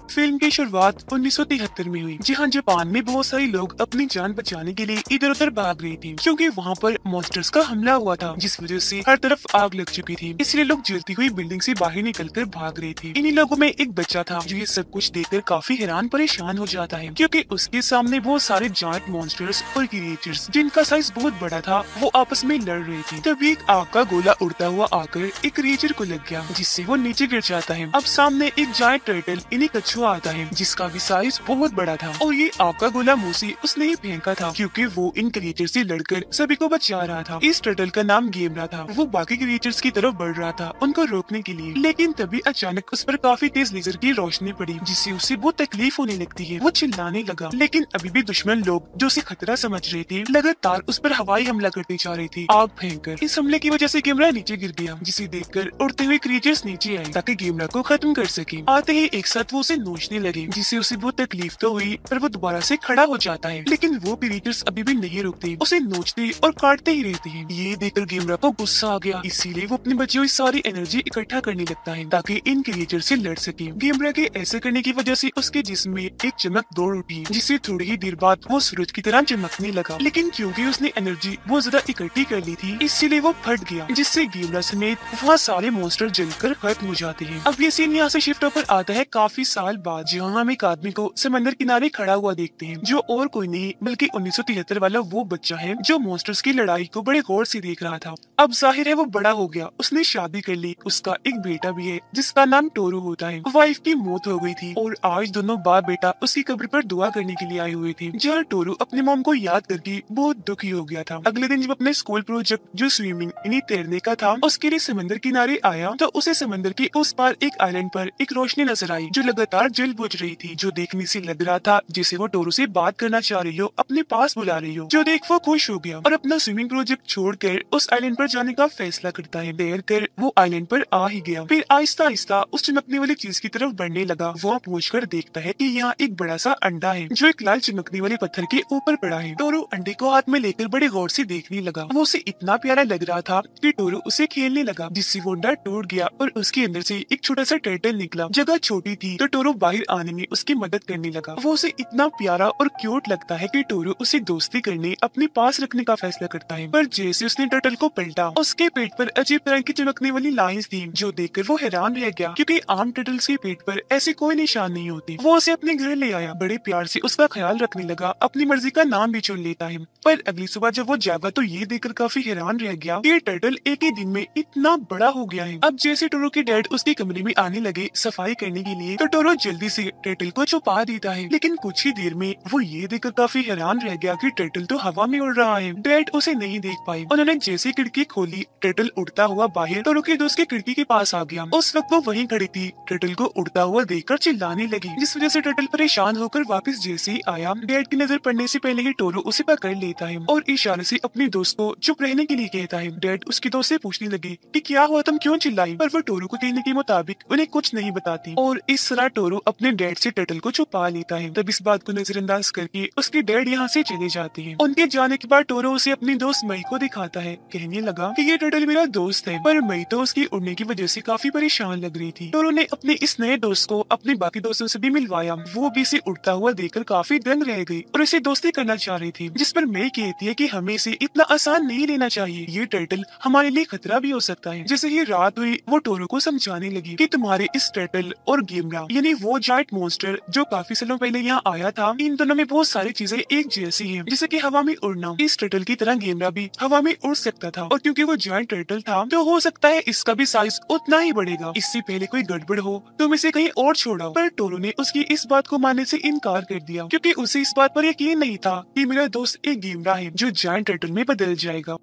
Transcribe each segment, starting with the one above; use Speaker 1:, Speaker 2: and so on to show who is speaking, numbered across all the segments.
Speaker 1: Film की शुरुआत 1973 में हुई, जहां जापान में बहुत सारे लोग अपनी जान बचाने के लिए इधर उधर भाग रहे थे, क्योंकि वहां पर मॉन्स्टर्स का हमला हुआ था, जिस वजह से हर तरफ आग लग चुकी थी। इसलिए लोग जलती हुई बिल्डिंग से बाहर निकलकर भाग रहे थे। इन्हीं लोगों में एक बच्चा था जो ये सब कुछ देखकर काफी हैरान परेशान हो जाता है, क्योंकि उसके सामने बहुत सारे जायंट मॉन्स्टर्स और क्रिएचर्स जिनका साइज बहुत बड़ा था वो आपस में लड़ रहे थे। तभी एक आग का गोला उड़ता हुआ आकर एक क्रिएचर को लग गया, जिससे वो नीचे गिर जाता है। अब सामने एक जायंट टर्टल इन्हीं कछुआ आता है, जिसका भी साइज बहुत बड़ा था, और ये आग का गोला मुंह से उसने ही फेंका था, क्योंकि वो इन क्रिएचर से लड़कर सभी को बचा रहा था। इस टर्टल का नाम गेमरा था। वो बाकी क्रिएचर्स की तरफ बढ़ रहा था उनको रोकने के लिए, लेकिन तभी अचानक उस पर काफी तेज लेजर की रोशनी पड़ी, जिससे उसे बहुत तकलीफ होने लगती है। वो चिल्लाने लगा, लेकिन अभी भी दुश्मन लोग जो उसे खतरा समझ रहे थे लगातार उस पर हवाई हमला करते जा रहे थे, आग फेंककर। इस हमले की वजह से गेमरा नीचे गिर गया, जिसे देखकर उड़ते हुए क्रिएचर्स नीचे आए ताकि गेमरा को खत्म कर सके। आते ही एक साथ वो उसे नोचने लगे, जिससे उसे बहुत तकलीफ तो हुई, पर वो दोबारा से खड़ा हो जाता है। लेकिन वो क्रिएचर्स अभी भी नहीं रुकते, उसे नोचते और काटते ही रहते हैं। ये देखकर गेमरा को गुस्सा आ गया, इसीलिए वो अपनी बची हुई सारी एनर्जी इकट्ठा करने लगता है ताकि इन क्रिएचर से लड़ सके। गेमरा के ऐसे करने की वजह से उसके जिस्म में एक चमक दौड़ उठी, जिससे थोड़ी ही देर बाद वो सूरज की तरह चमकने लगा। लेकिन क्योंकि उसने एनर्जी बहुत ज्यादा इकट्ठी कर ली थी, इसीलिए वो फट गया, जिससे गेमरा समेत वहाँ सारे मॉन्स्टर जलकर खत्म हो जाते हैं। अब ये सीन यहाँ से शिफ्ट होकर आता है काफी साल बाद, जहाँ हम एक आदमी को समंदर किनारे खड़ा हुआ देखते हैं, जो और कोई नहीं बल्कि 1973 वाला वो बच्चा है जो मॉन्स्टर्स की लड़ाई को बड़े गौर से देख रहा था। अब जाहिर है वो बड़ा हो गया, उसने शादी कर ली, उसका एक बेटा भी है जिसका नाम टोरू होता है। वाइफ की मौत हो गई थी और आज दोनों बाप बेटा उसकी कब्र पर दुआ करने के लिए आए हुए थे, जहाँ टोरू अपने मॉम को याद करके बहुत दुखी हो गया था। अगले दिन जब अपने स्कूल प्रोजेक्ट जो स्विमिंग यानी तैरने का था उसके लिए समंदर किनारे आया, तो उसे समंदर के उस पार एक आइलैंड पर एक रोशनी नजर आई जो लगातार जल बुझ रही थी, जो देखने से लग रहा था जैसे वो टोरू से बात करना चाह रही हो, अपने पास बुला रही हो। जो देख वो खुश हो गया और अपना स्विमिंग प्रोजेक्ट छोड़कर उस आइलैंड पर जाने का फैसला करता है। तैर कर वो आइलैंड पर आ ही गया, फिर आहिस्ता आहिस्ता उस चमकने वाली चीज की तरफ बढ़ने लगा। वो पहुंचकर देखता है कि यहाँ एक बड़ा सा अंडा है जो एक लाल चमकने वाले पत्थर के ऊपर पड़ा है। टोरू अंडे को हाथ में लेकर बड़े गौर से देखने लगा। वो उसे इतना प्यारा लग रहा था कि टोरू उसे खेलने लगा, जिससे वो अंडा टूट गया और उसके अंदर से एक छोटा सा टर्टल निकला। जगह छोटी थी तो टोरू बाहर आने में उसकी मदद करने लगा। वो उसे इतना प्यारा और क्यूट लगता है कि टोरू उसे दोस्ती करने अपने पास रखने का फैसला करता है। पर जैसे उसने टर्टल को पलटा, उसके पेट पर अजीब तरह की चमकने वाली लाइंस थी, जो देखकर वो हैरान रह गया, क्योंकि आम टर्टल्स के पेट पर ऐसे कोई निशान नहीं होती। वो उसे अपने घर ले आया, बड़े प्यार से उसका ख्याल रखने लगा, अपनी मर्जी का नाम भी चुन लेता है। पर अगली सुबह जब वो जागा तो ये देखकर काफी हैरान रह गया कि ये टर्टल एक ही दिन में इतना बड़ा हो गया है। अब जैसे टोरू के डैड उसके कमरे में आने लगे सफाई करने के लिए, तो टोरू जल्दी से टर्टल को छुपा देता है। लेकिन कुछ ही देर में वो ये देखकर काफी हैरान रह गया कि टर्टल तो हवा में उड़ रहा है। डैड उसे नहीं देख पाए। उन्होंने जैसे खिड़की खोली, टर्टल उड़ता हुआ बाहर टोरू के दोस्त की खिड़की के पास आ गया। उस वक्त वो वहीं खड़ी थी, टर्टल को उड़ता हुआ देखकर चिल्लाने लगी, जिस वजह से टर्टल परेशान होकर वापस जैसे ही आया, डैड की नजर पड़ने से पहले ही टोरू उसे पकड़ लेता है और इशारे से अपने दोस्त को चुप रहने के लिए कहता है। डैड उसके दोस्त से पूछने लगे कि क्या हुआ, तुम क्यों चिल्लाई, पर वो टोरू को कहने के मुताबिक उन्हें कुछ नहीं बताती और इस तरह टोरू अपने डैड से टर्टल को छुपा लेता है। तब इस बात को नजरअंदाज करके उसके डैड यहाँ से चले जाते हैं। उनके जाने के बाद टोरू उसे अपनी दोस्त मई को दिखाता है, कहने लगा कि ये टर्टल मेरा दोस्त है, पर मई तो उसकी उड़ने की वजह से काफी परेशान लग रही थी। टोरू ने अपने इस नए दोस्त को अपने बाकी दोस्तों से भी मिलवाया। वो भी इसे उड़ता हुआ देखकर काफी दंग रह गई और इसे दोस्ती करना चाह रही थी, जिस पर मई कहती है कि हमें इसे इतना आसान नहीं लेना चाहिए, ये टर्टल हमारे लिए खतरा भी हो सकता है। जैसे ही रात हुई वो टोरू को समझाने लगी कि तुम्हारे इस टर्टल और गेमरा यानी वो जायंट मॉन्स्टर जो काफी सालों पहले यहाँ आया था, इन दोनों में बहुत सारी चीजें एक जैसी हैं, जैसे कि हवा में उड़ना। इस टर्टल की तरह गेमरा भी हवा में उड़ सकता था और क्योंकि वो जायंट टर्टल था तो हो सकता है इसका भी साइज उतना ही बढ़ेगा। इससे पहले कोई गड़बड़ हो तुम इसे कहीं और छोड़ो। पर टोरू ने उसकी इस बात को मानने से इनकार कर दिया, क्योंकि उसे इस बात पर यकीन नहीं था कि मेरा दोस्त एक गेमरा है जो जायंट टर्टल में बदल जाएगा।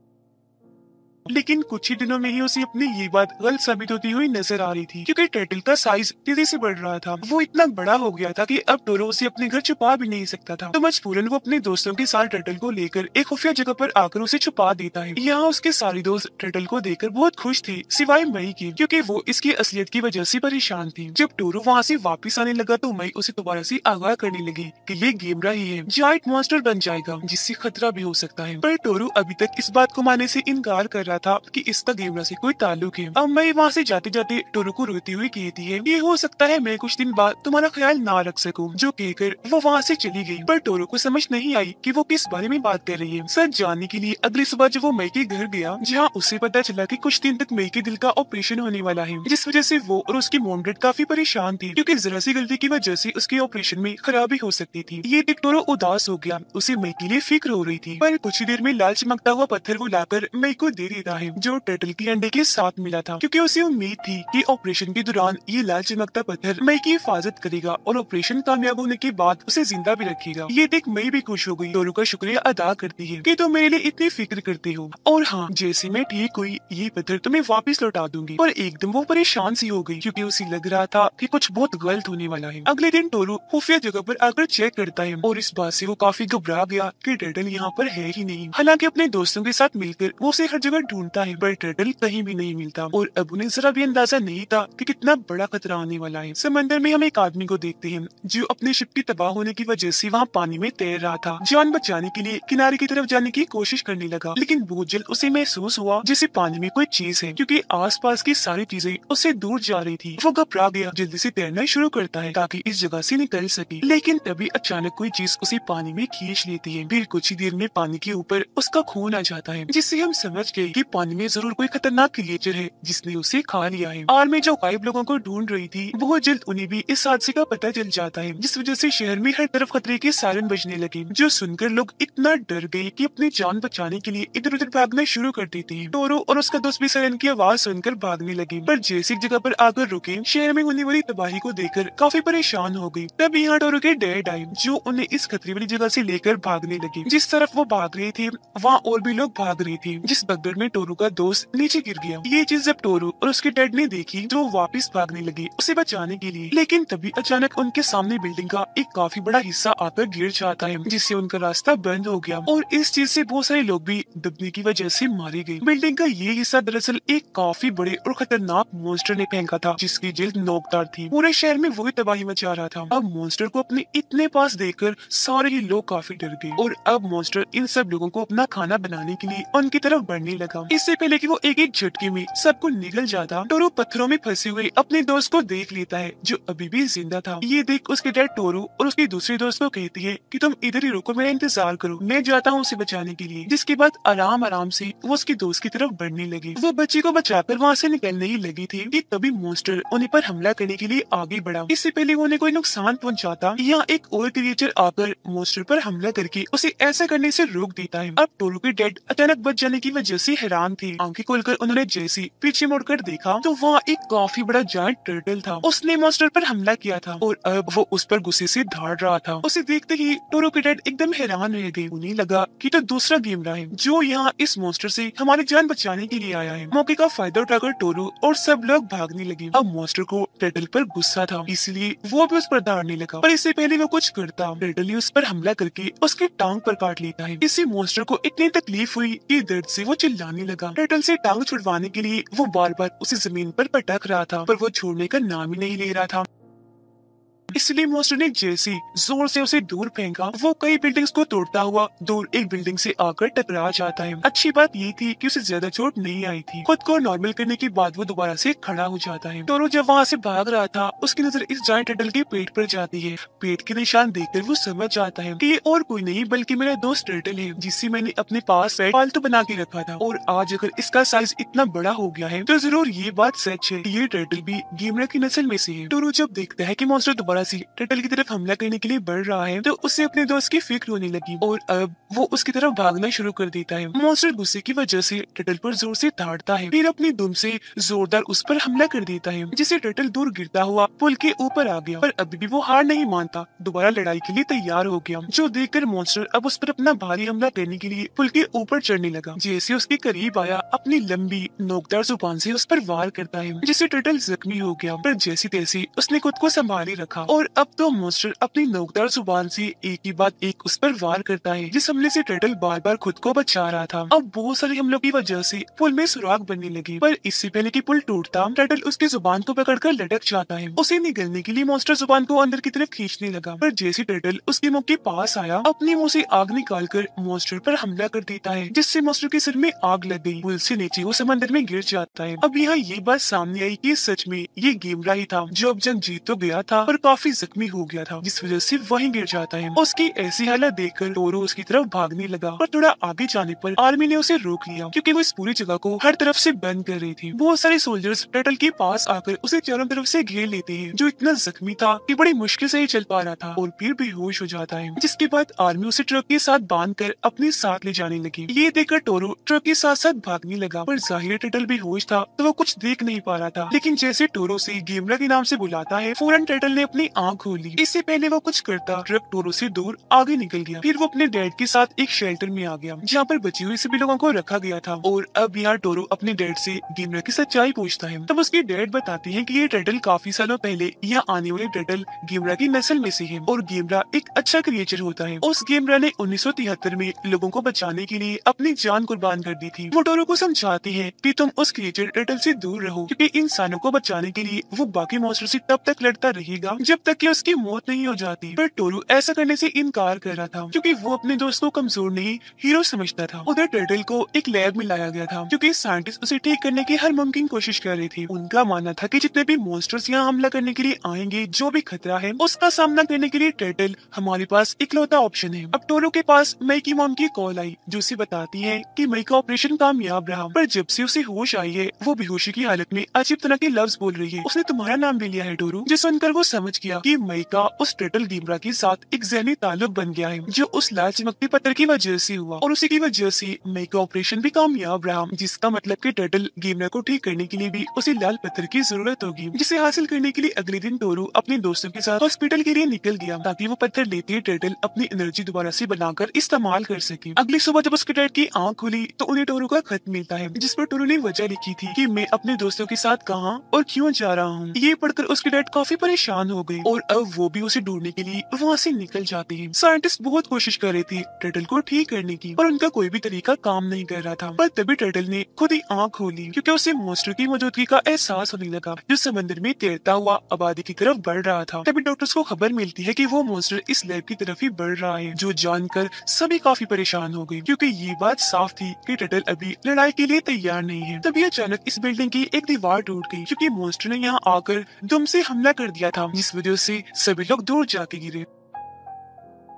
Speaker 1: लेकिन कुछ ही दिनों में ही उसे अपनी ये बात गलत साबित होती हुई नजर आ रही थी, क्योंकि टर्टल का साइज तेजी से बढ़ रहा था। वो इतना बड़ा हो गया था कि अब टोरू उसे अपने घर छुपा भी नहीं सकता था, तो मजबूरन वो अपने दोस्तों के साथ टर्टल को लेकर एक खुफिया जगह पर आकर उसे छुपा देता है। यहाँ उसके सारे दोस्त टर्टल को देखकर बहुत खुश थे, सिवाय मई की, क्योंकि वो इसकी असलियत की वजह से परेशान थी। जब टोरू वहाँ से वापिस आने लगा तो मई उसे दोबारा से आगाह करने लगी कि ये गेमरा ही है, जायंट मॉन्स्टर बन जाएगा जिससे खतरा भी हो सकता है। पर टोरू अभी तक इस बात को मानने से इनकार कर रहा था कि इसका गेमरा से कोई ताल्लुक है। अब मैं वहाँ से जाते जाते टोरू को रोती हुई कहती है, ये हो सकता है मैं कुछ दिन बाद तुम्हारा ख्याल ना रख सकूं। जो कहकर वो वहाँ से चली गई। पर टोरू को समझ नहीं आई कि वो किस बारे में बात कर रही है। सच जानने के लिए अगली सुबह जब वो मई के घर गया, जहाँ उसे पता चला कि कुछ दिन तक मई के दिल का ऑपरेशन होने वाला है, जिस वजह से वो और उसकी मॉम डैड काफी परेशान थी, क्योंकि जरा सी गलती की वजह से उसके ऑपरेशन में खराबी हो सकती थी। ये देख टोरू उदास हो गया। उसे मई के लिए फिक्र हो रही थी। पर कुछ ही देर में लाल चमकता हुआ पत्थर वो लाकर मई को दे देता है, जो टर्टल के अंडे के साथ मिला था, क्योंकि उसे उम्मीद थी कि ऑपरेशन के दौरान ये लाल चमकता पत्थर मई की हिफाजत करेगा और ऑपरेशन कामयाब होने के बाद उसे जिंदा भी रखेगा। ये देख मई भी खुश हो गई। टोरू का शुक्रिया अदा करती है कि तुम मेरे लिए इतनी फिक्र करते हो, और हाँ, जैसे मैं ठीक हुई ये पत्थर तुम्हें वापस लौटा दूंगी। पर एकदम वो परेशान सी हो गई, क्योंकि उसे लग रहा था कि कुछ बहुत गलत होने वाला है। अगले दिन टोरू खुफिया जगह पर आकर चेक करता है, और इस बात से वो काफी घबरा गया कि टर्टल यहाँ पर है ही नहीं। हालांकि अपने दोस्तों के साथ मिलकर वो उसे हर जगह ढूंढता है, पर टर्टल कहीं भी नहीं मिलता। और अब उन्हें जरा भी अंदाजा नहीं था कि कितना बड़ा खतरा आने वाला है। समंदर में हम एक आदमी को देखते हैं जो अपने शिप की तबाह होने की वजह से वहाँ पानी में तैर रहा था। जान बचाने के लिए किनारे की तरफ जाने की कोशिश करने लगा, लेकिन बहुत जल्द उसे महसूस हुआ जैसे पानी में कोई चीज है, क्योंकि आसपास की सारी चीजें उससे दूर जा रही थी। वो घबरा गया, जल्दी से तैरना शुरू करता है ताकि इस जगह से निकल सके। लेकिन तभी अचानक कोई चीज उसे पानी में खींच लेती है। फिर कुछ ही देर में पानी के ऊपर उसका खून आ जाता है, जिससे हम समझ गए कि पानी में जरूर कोई खतरनाक क्रिएचर है जिसने उसे खा लिया है। आर्मी जो गायब लोगों को ढूंढ रही थी, बहुत जल्द उन्हें भी इस हादसे का पता चल जाता है, जिस वजह से शहर में हर तरफ खतरे के सायरन बजने लगे, जो सुनकर लोग इतना डर गए कि अपनी जान बचाने के लिए इधर उधर भागना शुरू कर देते हैं। टोरू और उसका दोस्त भी सायरन की आवाज सुनकर भागने लगे, पर जैसी जगह पर आकर रुके, शहर में होने वाली तबाही को देखकर काफी परेशान हो गई। तब यहाँ टोरू के डैड आए, जो उन्हें इस खतरे वाली जगह से लेकर भागने लगे। जिस तरफ वो भाग रहे थे वहाँ और भी लोग भाग रहे थे, जिस भगदड़ में टोरू का दोस्त नीचे गिर गया। ये चीज जब टोरू और उसके डैड ने देखी तो वापस भागने लगे उसे बचाने के लिए, लेकिन तभी अचानक उनके सामने बिल्डिंग का एक काफी बड़ा हिस्सा आकर गिर जाता है, जिससे उनका रास्ता बंद हो गया, और इस चीज से बहुत सारे लोग भी दबने की वजह से मारे गए। बिल्डिंग का ये हिस्सा दरअसल एक काफी बड़े और खतरनाक मॉन्स्टर ने फेंका था, जिसकी जिल्द नोकदार थी। पूरे शहर में वही तबाही मचा रहा था। अब मॉन्स्टर को अपने इतने पास देखकर सारे ही लोग काफी डर गए, और अब मॉन्स्टर इन सब लोगों को अपना खाना बनाने के लिए उनकी तरफ बढ़ने लगा। इससे पहले कि वो एक एक झटके में सबको निगल जाता, टोरू पत्थरों में फंसे हुए अपने दोस्त को देख लेता है, जो अभी भी जिंदा था। ये देख उसके डैड टोरू और उसके दूसरे दोस्त को कहती है कि तुम इधर ही रुको, मेरा इंतजार करो, मैं जाता हूँ उसे बचाने के लिए। जिसके बाद आराम आराम से वो उसके दोस्त की तरफ बढ़ने लगी। वो बच्ची को बचाकर वहाँ से निकलने ही लगी थी कि तभी मॉन्स्टर उन्हें पर हमला करने के लिए आगे बढ़ा। इससे पहले वो उन्हें कोई नुकसान पहुँचाता, यहाँ एक और क्रिएचर आकर मॉन्स्टर पर हमला करके उसे ऐसा करने से रोक देता है। अब टोरू के डैड अचानक बच जाने की वजह से हैरान थे। आंखें खोलकर उन्होंने जैसे पीछे मुड़कर देखा तो वहाँ एक काफी बड़ा जायंट टर्टल था। उसने मॉन्स्टर पर हमला किया था और अब वो उस पर गुस्से से धाड़ रहा था। उसे देखते ही टोरू के डैड एकदम हैरान रह गए। उन्हें लगा कि तो दूसरा गेमरा है जो यहाँ इस मॉन्स्टर से हमारी जान बचाने के लिए आया है। मौके का फायदा उठाकर टोरू और सब लोग भागने लगे। अब मॉन्स्टर को टर्टल पर गुस्सा था, इसलिए वो भी उस पर धाड़ने लगा, पर इससे पहले वो कुछ करता, टर्टल ही उस पर हमला करके उसकी टांग पर काट लेता है। इससे मॉन्स्टर को इतनी तकलीफ हुई कि दर्द से वो चिल्लाने लगा। टर्टल से टांग छुड़वाने के लिए वो बार बार उसे जमीन पर पटक रहा था, पर वो छोड़ने का नाम ही नहीं ले रहा था। इसलिए मॉन्स्टर ने जैसे जोर से उसे दूर फेंका, वो कई बिल्डिंग्स को तोड़ता हुआ दूर एक बिल्डिंग से आकर टकरा जाता है। अच्छी बात ये थी कि उसे ज्यादा चोट नहीं आई थी। खुद को नॉर्मल करने के बाद वो दोबारा से खड़ा हो जाता है। टोरू जब वहाँ से भाग रहा था, उसकी नजर इस जायंट टर्टल के पेट पर जाती है। पेट के निशान देखकर वो समझ जाता है कि ये और कोई नहीं बल्कि मेरा दोस्त टर्टल है, जिससे मैंने अपने पास पालतू बना के रखा था, और आज अगर इसका साइज इतना बड़ा हो गया है तो जरूर ये बात सच है, ये टर्टल भी गेमरा की नस्ल में से है। टोरू जब देखता है कि मॉन्स्टर दोबारा से टर्टल की तरफ हमला करने के लिए बढ़ रहा है तो उसे अपने दोस्त की फिक्र होने लगी, और अब वो उसकी तरफ भागना शुरू कर देता है। मॉन्स्टर गुस्से की वजह से टर्टल पर जोर से धाड़ता है, फिर अपनी दुम से जोरदार उस पर हमला कर देता है, जिससे टर्टल दूर गिरता हुआ पुल के ऊपर आ गया। पर अभी भी वो हार नहीं मानता, दोबारा लड़ाई के लिए तैयार हो गया, जो देखकर मॉन्स्टर अब उस पर अपना भारी हमला करने के लिए पुल के ऊपर चढ़ने लगा। जैसे उसके करीब आया, अपनी लंबी नोकदार जुबान से उस पर वार करता है, जिससे टर्टल जख्मी हो गया, पर जैसी तैसी उसने खुद को संभाले रखा और अब तो मॉन्स्टर अपनी नोकदार जुबान से एक ही बात एक उस पर वार करता है। जिस हमले से टर्टल बार बार खुद को बचा रहा था। अब बहुत सारे हमलों की वजह से पुल में सुराग बनने लगे, पर इससे पहले कि पुल टूटता टर्टल उसकी जुबान को पकड़कर लटक जाता है। उसे निगलने के लिए मॉन्स्टर जुबान को अंदर की तरफ खींचने लगा, पर जैसे टर्टल उसके मुंह के पास आया अपने मुंह से आग निकालकर मॉन्स्टर पर हमला कर देता है, जिससे मॉन्स्टर के सिर में आग लग गई। पुल से नीचे वो समंदर में गिर जाता है। अब यहाँ ये बात सामने आई कि सच में ये गेमरा ही था जो अब जंग जीत तो गया था पर काफी जख्मी हो गया था, जिस वजह से वहीं गिर जाता है। उसकी ऐसी हालत देखकर टोरो उसकी तरफ भागने लगा, पर थोड़ा आगे जाने पर आर्मी ने उसे रोक लिया क्योंकि वो इस पूरी जगह को हर तरफ से बंद कर रही थी। बहुत सारे सोल्जर्स टर्टल के पास आकर उसे चारों तरफ से घेर लेते हैं, जो इतना जख्मी था कि बड़ी मुश्किल से ही चल पा रहा था और फिर बेहोश हो जाता है। जिसके बाद आर्मी उसे ट्रक के साथ बांध कर अपने साथ ले जाने लगी। ये देखकर टोरो ट्रक के साथ साथ भागने लगा, पर जाहिर टर्टल बेहोश था तो वो कुछ देख नहीं पा रहा था। लेकिन जैसे टोरो से गेमरा के नाम से बुलाता है, फौरन टर्टल ने अपनी आंख खोली। इससे पहले वो कुछ करता ट्रक टोरो से दूर आगे निकल गया। फिर वो अपने डैड के साथ एक शेल्टर में आ गया जहाँ पर बची हुई सभी लोगों को रखा गया था। और अब यहाँ टोरो अपने डैड से गेमरा की सच्चाई पूछता है। तब उसके डैड बताते हैं कि ये टर्टल काफी सालों पहले यहाँ आने वाले टर्टल गेमरा की नस्ल में से है और गेमरा एक अच्छा क्रिएचर होता है। उस गेमरा ने 1973 में लोगों को बचाने के लिए अपनी जान कुर्बान कर दी थी। वो टोरो को समझाती है कि तुम उस क्रिएचर टर्टल से दूर रहो, क्योंकि इंसानों को बचाने के लिए वो बाकी मॉन्स्टर से तब तक लड़ता रहेगा जब तक कि उसकी मौत नहीं हो जाती। पर टोरो ऐसा करने से इनकार कर रहा था क्योंकि वो अपने दोस्त को कमजोर नहीं हीरो समझता था। उधर टर्टल को एक लैब में लाया गया था क्योंकि साइंटिस्ट उसे ठीक करने की हर मुमकिन कोशिश कर रही थी। उनका मानना था कि जितने भी मॉन्स्टर्स यहाँ हमला करने के लिए आएंगे, जो भी खतरा है उसका सामना करने के लिए टर्टल हमारे पास इकलौता ऑप्शन है। अब टोरो के पास मई की मॉम की कॉल आई जो उसे बताती है कि मई का ऑपरेशन कामयाब रहा, पर जब से उसे होश आई है वो बेहोशी की हालत में अजीब तरह के लफ्ज बोल रही है। उसने तुम्हारा नाम भी लिया है टोरो। जो सुनकर वो समझ गया कि मई का उस टर्टल गेमरा के साथ एक जहनी ताल्लुक बन गया है जो उस लाल चमकते पत्थर की वजह से हुआ, और उसी की वजह से मई का ऑपरेशन भी कामयाब रहा, जिसका मतलब कि टर्टल गेमरा को ठीक करने के लिए भी उसे लाल पत्थर की जरूरत होगी, जिसे हासिल करने के लिए अगले दिन टोरो अपने दोस्तों के साथ हॉस्पिटल के लिए निकल गया ताकि वो पत्थर लेते ही टर्टल अपनी एनर्जी दोबारा से बनाकर इस्तेमाल कर सके। अगली सुबह जब उसके डैड की आंख खुली तो उन्हें टोरो का खत मिलता है जिस पर टोरो ने वजह लिखी थी कि मैं अपने दोस्तों के साथ कहाँ और क्यों जा रहा हूँ। ये पढ़कर उसके डैड काफी परेशान हो गए और अब वो भी उसे ढूंढने के लिए वहाँ से निकल जाते हैं। साइंटिस्ट बहुत कोशिश कर रहे थे टर्टल को ठीक करने की, पर उनका कोई भी तरीका काम नहीं कर रहा था। पर तभी टर्टल ने खुद ही आंख खोली क्योंकि उसे मॉन्स्टर की मौजूदगी का एहसास होने लगा जो समंदर में तैरता हुआ आबादी की तरफ बढ़ रहा था। तभी डॉक्टर्स को खबर मिलती है कि वो मॉन्स्टर इस लैब की तरफ ही बढ़ रहा है, जो जानकर सभी काफी परेशान हो गए क्योंकि ये बात साफ थी कि टर्टल अभी लड़ाई के लिए तैयार नहीं है। तभी अचानक इस बिल्डिंग की एक दीवार टूट गई क्योंकि मॉन्स्टर ने यहाँ आकर दुम से हमला कर दिया था, जिस वजह से सभी लोग दूर जाके गिरे।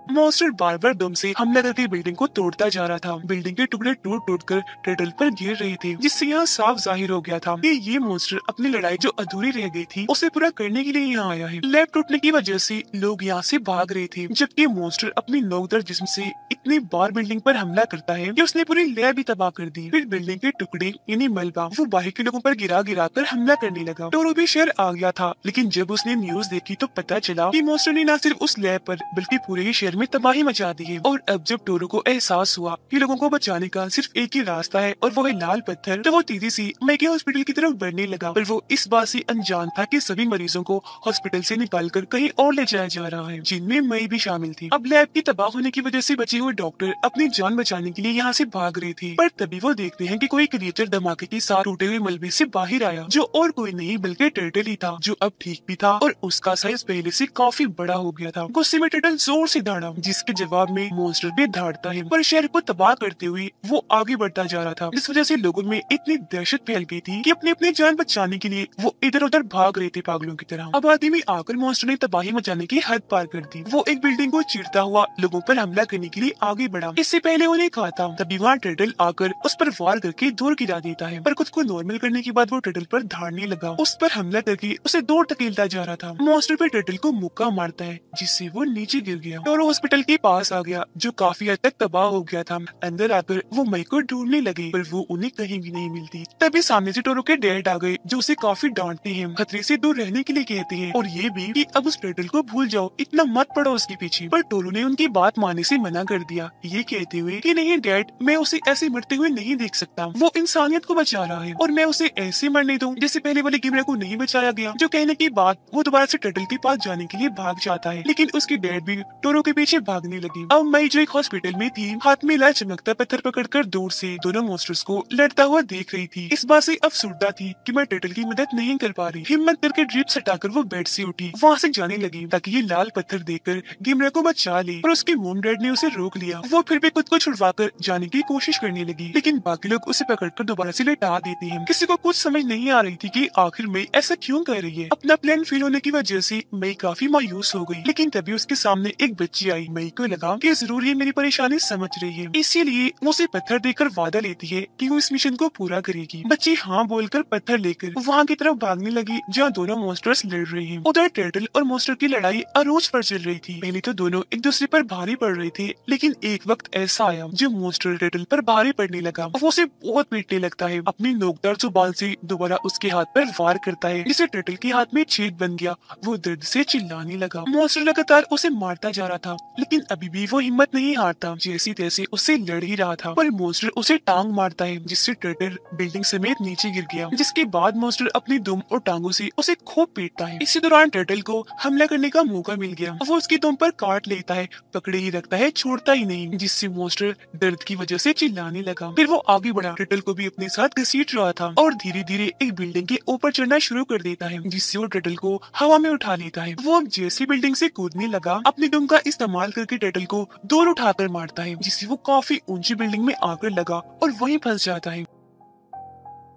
Speaker 1: मॉन्स्टर बार बार दम से हमला करके बिल्डिंग को तोड़ता जा रहा था। बिल्डिंग के टुकड़े टूट टूट कर टर्टल पर गिर रहे थे, जिससे यहाँ साफ जाहिर हो गया था कि ये मॉन्स्टर अपनी लड़ाई जो अधूरी रह गई थी उसे पूरा करने के लिए यहाँ आया है। लैब टूटने की वजह से लोग यहाँ से भाग रहे थे, जबकि मॉन्स्टर अपनी नोकदार जिस्म से इतनी बार बिल्डिंग पर हमला करता है कि उसने पूरी लैब ही तबाह कर दी। फिर बिल्डिंग के टुकड़े यानी मलबा वो बाहर के लोगों पर गिरा गिरा कर हमला करने लगा। टोरो भी शहर आ गया था, लेकिन जब उसने न्यूज देखी तो पता चला कि मॉन्स्टर ने न सिर्फ उस लैब पर बल्कि पूरे ही शहर में तबाही मचा दी है। और अब जब टोरो को एहसास हुआ कि लोगों को बचाने का सिर्फ एक ही रास्ता है और वो है लाल पत्थर, तो वो तेजी से मई के हॉस्पिटल की तरफ बढ़ने लगा। पर वो इस बात से अनजान था कि सभी मरीजों को हॉस्पिटल से निकालकर कहीं और ले जाया जा रहा है, जिनमें मई भी शामिल थी। अब लैब की तबाह होने की वजह से बचे हुए डॉक्टर अपनी जान बचाने के लिए यहाँ से भाग रहे थे, पर तभी वो देखते हैं कि कोई क्रिएचर धमाके के साथ टूटे हुए मलबे से बाहर आया, जो और कोई नहीं बल्कि टर्टल ही था, जो अब ठीक भी था और उसका साइज पहले से काफी बड़ा हो गया था। गुस्से में टर्टल जोर से दौड़ा, जिसके जवाब में मॉन्स्टर भी दौड़ता है, पर शहर को तबाह करते हुए वो आगे बढ़ता जा रहा था। इस वजह से लोगों में इतनी दहशत फैल गई थी कि अपनी अपनी जान बचाने के लिए वो इधर उधर भाग रहे थे पागलों की तरह। आबादी में आकर मॉन्स्टर ने तबाही मचाने की हद पार कर दी। वो एक बिल्डिंग को चीरता हुआ लोगों पर हमला करने के लिए आगे बढ़ा। इससे पहले उन्हें कहा था, तभी वहाँ टर्टल आकर उस पर वार करके दूर गिरा देता है, पर खुद को नॉर्मल करने के बाद वो टर्टल पर धाड़ने लगा। उस पर हमला करके उसे दूर धकेलता जा रहा था। मॉन्स्टर पे टर्टल को मुक्का मारता है, जिससे वो नीचे गिर गया। टोरो हॉस्पिटल के पास आ गया, जो काफी हद तक तबाह हो गया था। अंदर आकर वो मई को ढूंढने लगे, पर वो उन्हें कहीं भी नहीं मिलती। तभी सामने से टोरो के डैड आ गए, जो उसे काफी डांटते हैं, खतरे से दूर रहने के लिए कहते हैं, और ये भी कि अब उस टर्टल को भूल जाओ, इतना मत पड़ो उसके पीछे। पर टोरो ने उनकी बात मानने से मना कर दिया, ये कहते हुए कि नहीं डैड, मैं उसे ऐसे मरते हुए नहीं देख सकता। वो इंसानियत को बचा रहा है और मैं उसे ऐसे मरने दूं जैसे पहले वाले गिमरा को नहीं बचाया गया। जो कहने की बात वो दोबारा से टर्टल के पास जाने के लिए भाग जाता है, लेकिन उसकी डैड भी टोरो के पीछे भागने लगी। अब मई जो एक हॉस्पिटल में थी, हाथ में लाल चमकता पत्थर पकड़कर दूर से दोनों मॉन्स्टर्स को लड़ता हुआ देख रही थी। इस बात से अफसुर्दा थी कि मैं टर्टल की मदद नहीं कर पा रही। हिम्मत करके ड्रिप्स हटाकर वो बेड से उठी, वहाँ से जाने लगी ताकि ये लाल पत्थर देखकर गिमरा को बचा ले, पर उसके मोम डैड ने उसे रोक लिया। वो फिर भी खुद को छुड़वाकर जाने की कोशिश करने लगी, लेकिन बाकी लोग उसे पकड़कर दोबारा से लेटा देते हैं। किसी को कुछ समझ नहीं आ रही थी कि आखिर मई ऐसा क्यों कर रही है। अपना प्लान फेल होने की वजह से मई काफी मायूस हो गई, लेकिन तभी उसके सामने एक बच्ची आई। मई को लगा कि जरूर ये मेरी परेशानी समझ रही है, इसीलिए वो उसे पत्थर देकर वादा लेती है कि वो इस मिशन को पूरा करेगी। बच्ची हाँ बोलकर पत्थर लेकर वहाँ की तरफ भागने लगी जहाँ दोनों मॉन्स्टर्स लड़ रहे हैं। उधर टर्टल और मॉन्स्टर की लड़ाई अरोज पर चल रही थी। पहले तो दोनों एक दूसरे पर भारी पड़ रहे थे, लेकिन एक वक्त ऐसा आया जब मॉन्स्टर टर्टल पर भारी पड़ने लगा। वो उसे बहुत पीटने लगता है, अपनी नोकदार जुबान से दोबारा उसके हाथ पर वार करता है, जिससे टर्टल के हाथ में छेद बन गया। वो दर्द से चिल्लाने लगा। मॉन्स्टर लगातार उसे मारता जा रहा था, लेकिन अभी भी वो हिम्मत नहीं हारता। जैसी तैसे उससे लड़ ही रहा था, पर मॉन्स्टर उसे टांग मारता है, जिससे टर्टल बिल्डिंग समेत नीचे गिर गया। जिसके बाद मॉन्स्टर अपनी दुम और टांगों से उसे खूब पीटता है। इसी दौरान टर्टल को हमला करने का मौका मिल गया। वो उसकी दुम पर काट लेता है, पकड़े ही रखता है, छोड़ता ही नहीं, जिससे मॉन्स्टर दर्द की वजह से चिल्लाने लगा। फिर वो आगे बढ़ा, टर्टल को भी अपने साथ घसीट रहा था और धीरे धीरे एक बिल्डिंग के ऊपर चढ़ना शुरू कर देता है, जिससे वो टर्टल को हवा में उठा लेता है। वो अब जैसे बिल्डिंग से कूदने लगा, अपनी दुम का इस्तेमाल करके टर्टल को दूर उठाकर मारता है, जिससे वो काफी ऊंची बिल्डिंग में आकर लगा और वहीं फंस जाता है।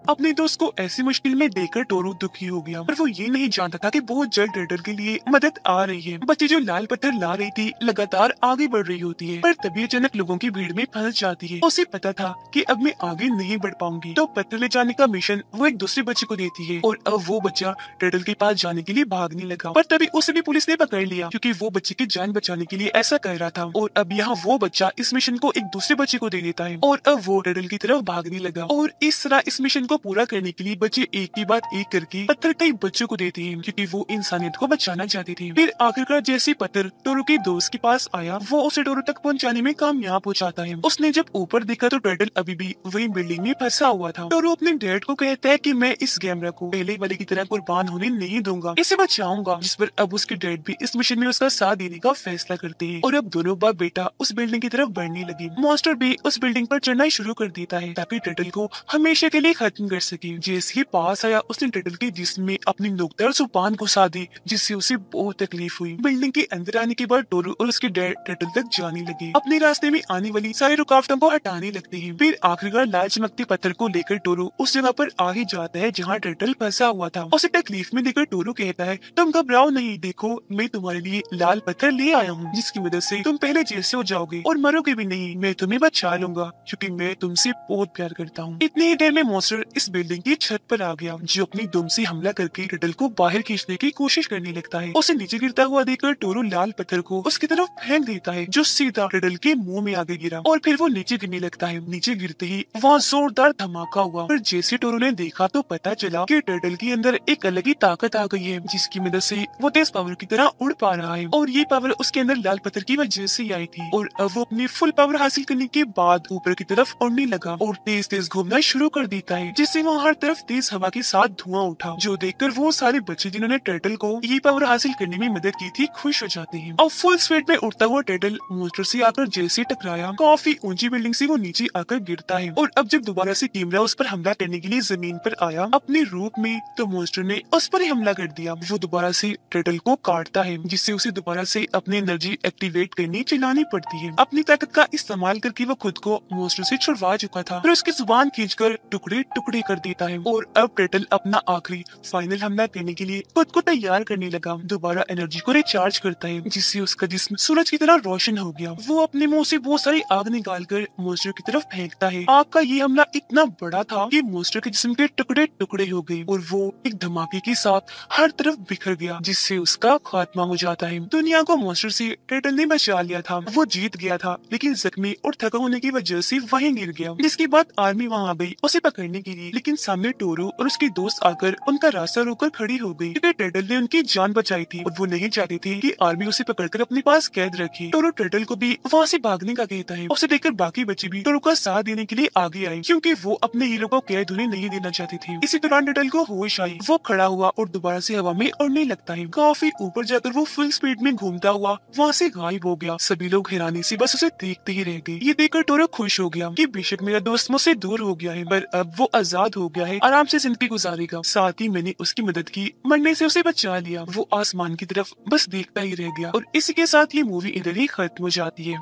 Speaker 1: अपने दोस्त को ऐसी मुश्किल में देखकर टोरू दुखी हो गया, पर वो ये नहीं जानता था कि बहुत जल्द टर्टल के लिए मदद आ रही है। बच्ची जो लाल पत्थर ला रही थी लगातार आगे बढ़ रही होती है, पर तभी अचानक लोगों की भीड़ में फंस जाती है। उसे पता था कि अब मैं आगे नहीं बढ़ पाऊंगी, तो पत्थर ले जाने का मिशन वो एक दूसरे बच्चे को देती है और अब वो बच्चा टर्टल के पास जाने के लिए भागने लगा। पर तभी उसे भी पुलिस ने पकड़ लिया, क्योंकि वो बच्चे की जान बचाने के लिए ऐसा कर रहा था। और अब यहाँ वो बच्चा इस मिशन को एक दूसरे बच्चे को दे देता है और अब वो टर्टल की तरफ भागने लगा। और इस तरह इस मिशन को पूरा करने के लिए बच्चे एक के बाद एक करके पत्थर कई बच्चों को देते हैं, क्योंकि वो इंसानियत को बचाना चाहते थे। फिर आखिरकार जैसे पत्थर टोरू के दोस्त के पास आया, वो उसे टोरू तक पहुंचाने में कामयाब हो जाता है। उसने जब ऊपर देखा तो टर्टल अभी भी वही बिल्डिंग में फंसा हुआ था। टोरू अपने डैड को कहता है कि मैं इस गैमरा को पहले वाले की तरह कुर्बान होने नहीं दूंगा, इसे बचाऊंगा। जिस पर अब उसके डैड भी इस मिशन में उसका साथ देने का फैसला करते हैं और अब दोनों बाप बेटा उस बिल्डिंग की तरफ बढ़ने लगे। मॉन्स्टर भी उस बिल्डिंग पर चढ़ना शुरू कर देता है ताकि टर्टल को हमेशा के लिए खत्म कर सके। जैसे ही पास आया, उसने टर्टल के जिस्म में अपनी नोकदार जुबान घुसा दी, जिससे उसे बहुत तकलीफ हुई। बिल्डिंग के अंदर आने के बाद टोरू और उसके डैड टर्टल तक जाने लगे, अपने रास्ते में आने वाली सारी रुकावटों को हटाने लगते हैं। फिर आखिरकार लाल चमकते पत्थर को लेकर टोरू उस जगह पर आगे जाता है जहाँ टर्टल फंसा हुआ था। उसे तकलीफ में देखकर टोरू कहता है, तुम घबराओ नहीं, देखो मैं तुम्हारे लिए लाल पत्थर ले आया हूँ, जिसकी मदद से तुम पहले जैसे हो जाओगे और मरोगे भी नहीं। मैं तुम्हें बचा लूंगा, क्योंकि मैं तुमसे बहुत प्यार करता हूँ। इतनी ही देर में मॉन्स्टर इस बिल्डिंग की छत पर आ गया, जो अपनी दुम से हमला करके टर्टल को बाहर खींचने की कोशिश करने लगता है। उसे नीचे गिरता हुआ देखकर टोरू लाल पत्थर को उसकी तरफ फेंक देता है, जो सीधा टर्टल के मुंह में आगे गिरा और फिर वो नीचे गिरने लगता है। नीचे गिरते ही वहाँ जोरदार धमाका हुआ, पर जैसे टोरू ने देखा तो पता चला कि टर्टल के अंदर एक अलग ही ताकत आ गई है, जिसकी मदद से वो तेज पावर की तरह उड़ पा रहा है। और ये पावर उसके अंदर लाल पत्थर की वजह से आई थी। और अब वो अपनी फुल पावर हासिल करने के बाद ऊपर की तरफ उड़ने लगा और तेज तेज घूमना शुरू कर देता है, जिससे वहाँ हर तरफ तेज हवा के साथ धुआं उठा, जो देखकर वो सारे बच्चे जिन्होंने टर्टल को ये पावर हासिल करने में मदद की थी खुश हो जाते हैं। और फुल स्पीड में उड़ता हुआ टर्टल मॉन्स्टर से आकर जैसे टकराया, काफी ऊंची बिल्डिंग से वो नीचे आकर गिरता है। और अब जब दोबारा से कैमरा उस पर हमला करने के लिए जमीन पर आया अपने रूप में, तो मॉन्स्टर ने उस पर ही हमला कर दिया। वो दोबारा से टर्टल को काटता है, जिससे उसे दोबारा से अपनी एनर्जी एक्टिवेट करनी चलानी पड़ती है। अपनी ताकत का इस्तेमाल करके वो खुद को मॉन्स्टर से छुड़वा चुका था, फिर उसकी जुबान खींचकर टुकड़े टुकड़े कर देता है। और अब टर्टल अपना आखिरी फाइनल हमला करने के लिए खुद को तैयार करने लगा, दोबारा एनर्जी को रिचार्ज करता है, जिससे उसका जिस्म सूरज की तरह रोशन हो गया। वो अपने मुंह से बहुत सारी आग निकालकर मॉन्स्टर की तरफ फेंकता है। आग का ये हमला इतना बड़ा था कि मॉन्स्टर के जिस्म के टुकड़े टुकड़े हो गए और वो एक धमाके के साथ हर तरफ बिखर गया, जिससे उसका खात्मा हो जाता है। दुनिया को मॉन्स्टर से टर्टल ने बचा लिया था, वो जीत गया था, लेकिन जख्मी और थका होने की वजह से वहीं गिर गया। जिसके बाद आर्मी वहाँ आ गई उसे पकड़ने के दी, लेकिन सामने टोरो और उसके दोस्त आकर उनका रास्ता रोककर खड़ी हो गई, क्योंकि टर्टल ने उनकी जान बचाई थी और वो नहीं चाहते थे कि आर्मी उसे पकड़कर अपने पास कैद रखे। टोरो टर्टल को भी वहाँ से भागने का कहता है। उसे देखकर बाकी बच्चे भी टोरो का साथ देने के लिए आगे आए, क्योंकि वो अपने हीरो को कैद होने नहीं देना चाहते थे। इसी दौरान टर्टल को होश आई, वो खड़ा हुआ और दोबारा से हवा में उड़ने लगता है। काफी ऊपर जाकर वो फुल स्पीड में घूमता हुआ वहाँ से गायब हो गया। सभी लोग हैरानी से बस उसे देखते ही रह गए। ये देखकर टोरो खुश हो गया कि बेशक मेरा दोस्त मुझसे दूर हो गया है, पर अब वो आजाद हो गया है, आराम से जिंदगी गुजारेगा। साथ ही मैंने उसकी मदद की, मरने से उसे बचा लिया। वो आसमान की तरफ बस देखता ही रह गया। और इसी के साथ ये मूवी इधर ही खत्म हो जाती है।